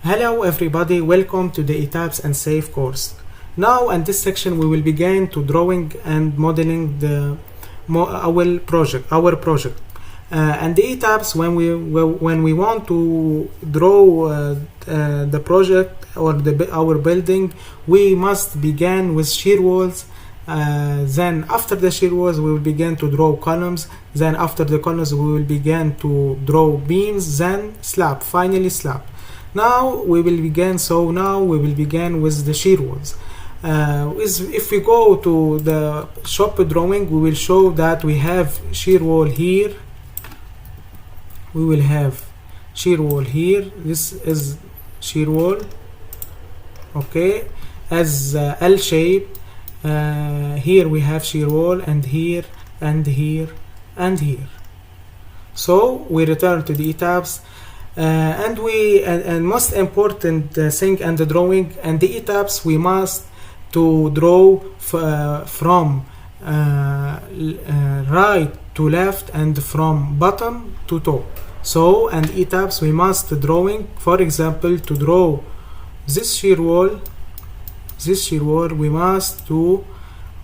Hello everybody, welcome to the ETABS and SAFE course. Now in this section we will begin to drawing and modeling our project. And the ETABS, when we want to draw the project or our building, we must begin with shear walls. Then after the shear walls we will begin to draw columns. Then after the columns we will begin to draw beams, then slab, finally slab. Now we will begin with the shear walls. If we go to the shop drawing, we will show that we have shear wall here. We will have shear wall here. This is shear wall, okay, as L shape. Here we have shear wall, and here and here and here. So we return to the ETABS. And most important thing in the drawing and the ETABS, we must to draw from right to left and from bottom to top. So and ETABS we must drawing, for example, to draw this shear wall, we must to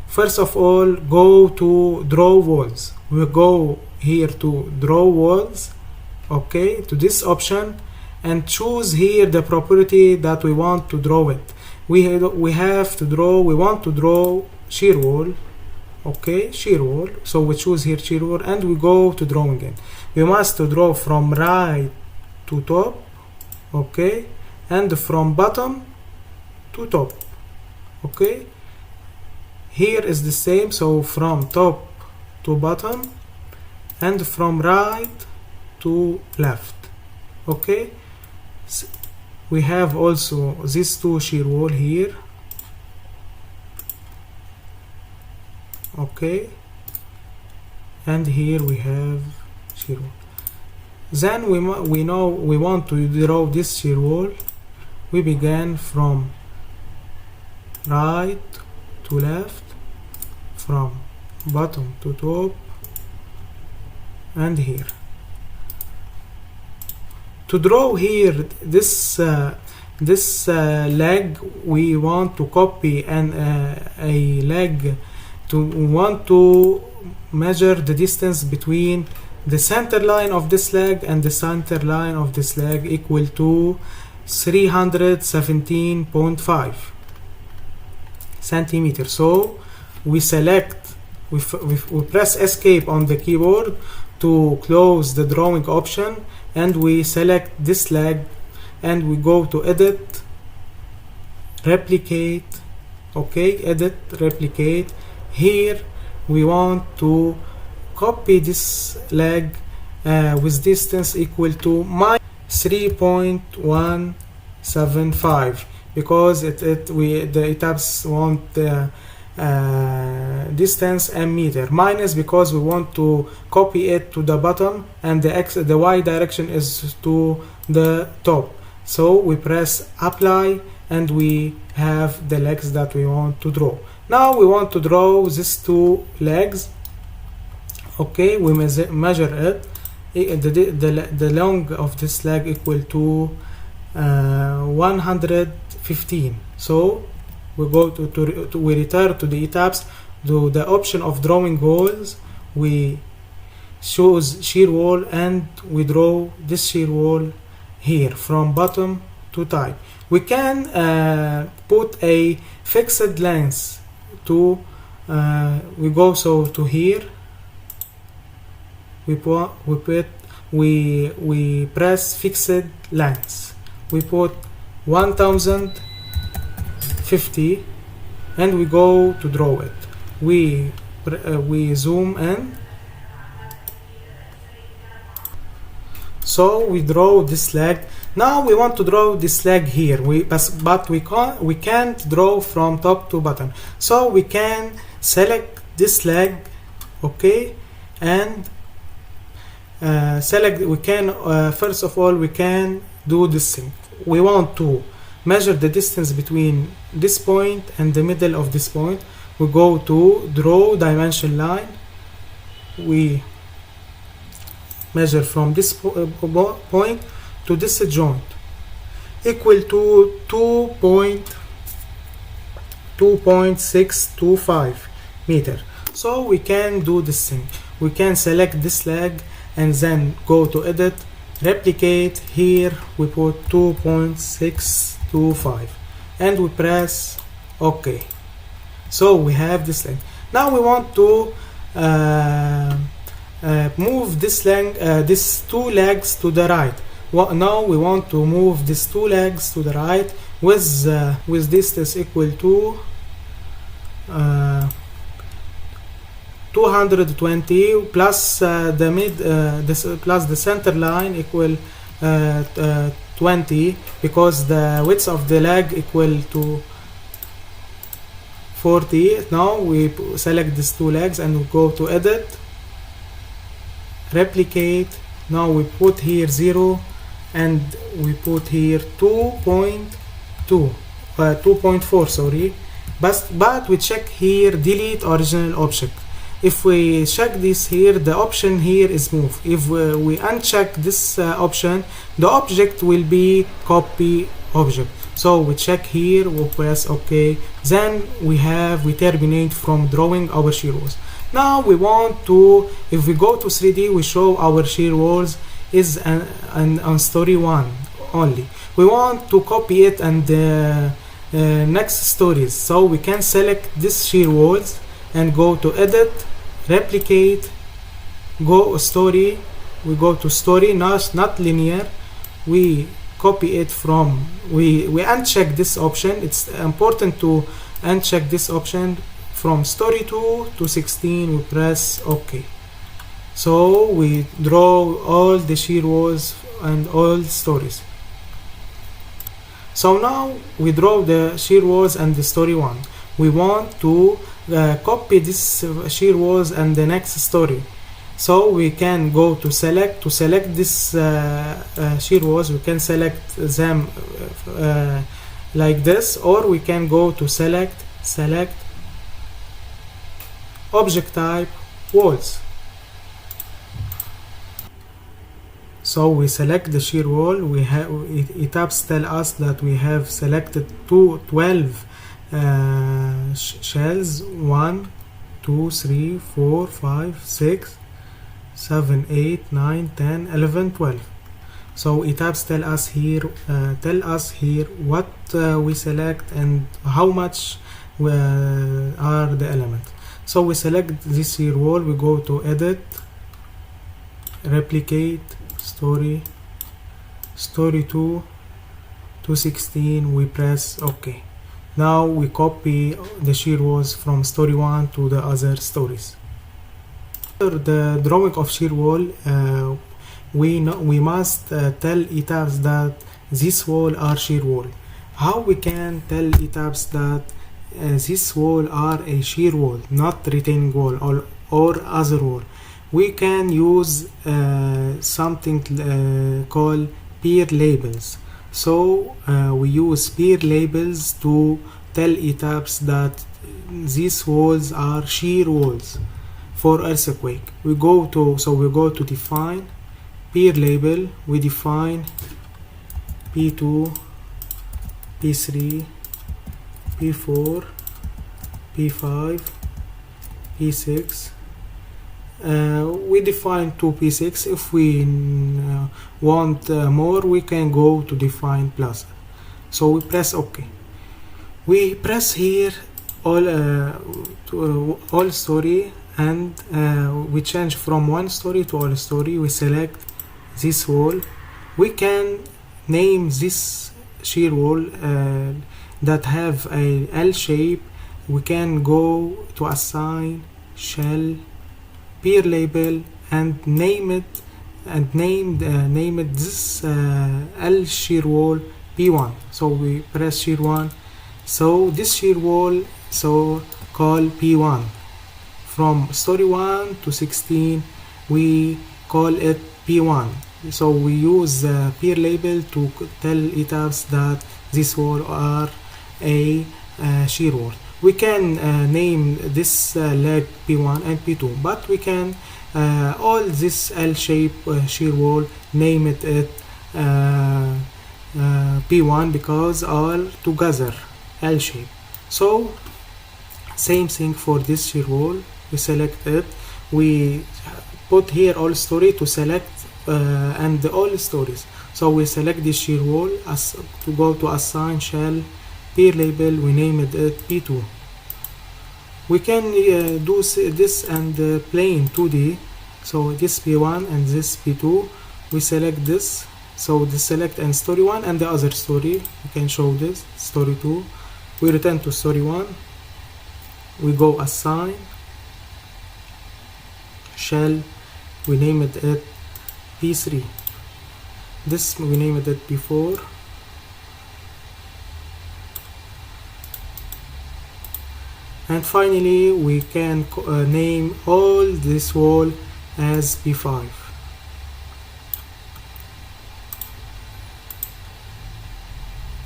first of all go to draw walls. We go here to draw walls, okay, to this option, and choose here the property that we want to draw it. We want to draw shear wall, okay, shear wall. So we choose here shear wall and we go to drawing it. We must to draw from right to top, okay, and from bottom to top, okay. Here is the same, so from top to bottom and from right to left, okay. We have also these two shear wall here, okay, and here we have shear wall. Then we want to draw this shear wall. We begin from right to left, from bottom to top, and here. To draw here this leg, we want to copy a leg. We want to measure the distance between the center line of this leg and the center line of this leg equal to 317.5 centimeters. So we select, we press escape on the keyboard to close the drawing option, and we select this leg and we go to edit, replicate, okay, edit, replicate. Here we want to copy this leg with distance equal to minus 3.175 because the ETABS want distance and meter, minus because we want to copy it to the bottom and the y direction is to the top. So we press apply and we have the legs that we want to draw. Now we want to draw these two legs, okay. We measure it. The length of this leg equal to 115. So we go we return to the ETABS, to the option of drawing walls. We choose shear wall and we draw this shear wall here from bottom to top. We can put a fixed length to we go to here. We press fixed length. We put 1050 and we go to draw it. We zoom in. So we draw this leg. Now we want to draw this leg here. But we can't draw from top to bottom. So we can select this leg, okay, and select. We can first of all we can do this thing. We want to measure the distance between this point and the middle of this point. We go to draw dimension line. We measure from this point to this joint. equal to 2.625 meter. So we can do this thing. We can select this leg and then go to edit, replicate. Here we put 2.625 and we press OK. So we have this leg. Now we want to move this these two legs to the right. Now we want to move these two legs to the right with distance equal to 220 plus plus the center line equal 20, because the width of the leg equal to 40. Now we select these two legs and we go to edit, replicate. Now we put here 0 and we put here 2.4, sorry, but we check here delete original object. If we check this here, the option here is move. If we uncheck this option, the object will be copy object. So we check here, we press OK. Then we terminate from drawing our shear walls. Now we want to, if we go to 3D, we show our shear walls is on story 1 only. We want to copy it and next stories. So we can select this shear walls and go to edit, replicate, go story. We go to story, not linear. We copy it from, we uncheck this option. It's important to uncheck this option. From story 2 to 16 we press OK. So we draw all the shear walls and all stories. So now we draw the shear walls and the story 1. We want to copy this shear walls and the next story. So we can go to select this shear walls. We can select them like this, or we can go to select object type walls. So we select the shear wall. We have ETABS tell us that we have selected 12 shells. 1 2 3 4 5 6 7 8 9 10 11 12. So ETABS tell us here what we select and how much are the elements. So we select this shear wall, we go to edit, replicate, story 2 to 16, we press OK. Now we copy the shear walls from story 1 to the other stories. After the drawing of shear wall, we must tell ETABS that this wall are shear wall. How we can tell ETABS that this wall are a shear wall, not retaining wall or other wall? We can use something called Pier labels. So we use Pier labels to tell ETABS that these walls are shear walls for earthquake. We go to define Pier label. We define P2, P3, P4, P5, P6. We define 2 P6. If we want more, we can go to define plus. So we press OK. We press here all story, and we change from one story to all story. We select this wall. We can name this shear wall that have a L shape. We can go to assign shell Pier label and name it this L shear wall P1. So we press shear 1. So this shear wall call P1. From story 1 to 16 we call it P1. So we use Pier label to tell ETABS that this wall are a shear wall. We can name this leg P1 and P2, but we can all this L shape shear wall name it P1 because all together L shape. So same thing for this shear wall. We select it, we put here all story to select and all stories. So we select this shear wall as to go to assign shell peer label. We named it P2. We can do this and plain 2D. So this P1 and this P2, we select this. So the select and story 1 and the other story. We can show this story 2. We return to story 1. We go assign shell. We named it P3. This we named it P4. And finally we can name all this wall as P5.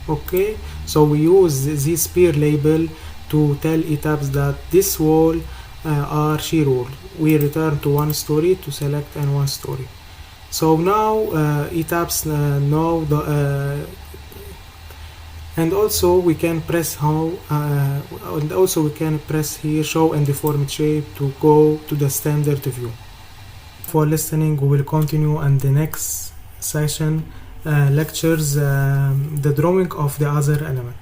Okay, so we use this peer label to tell ETABS that this wall are shear wall. We return to one story to select and one story. So now ETABS know the and also we can press and also we can press here show and deformed shape to go to the standard view. For listening, we will continue and the next session lectures the drawing of the other element.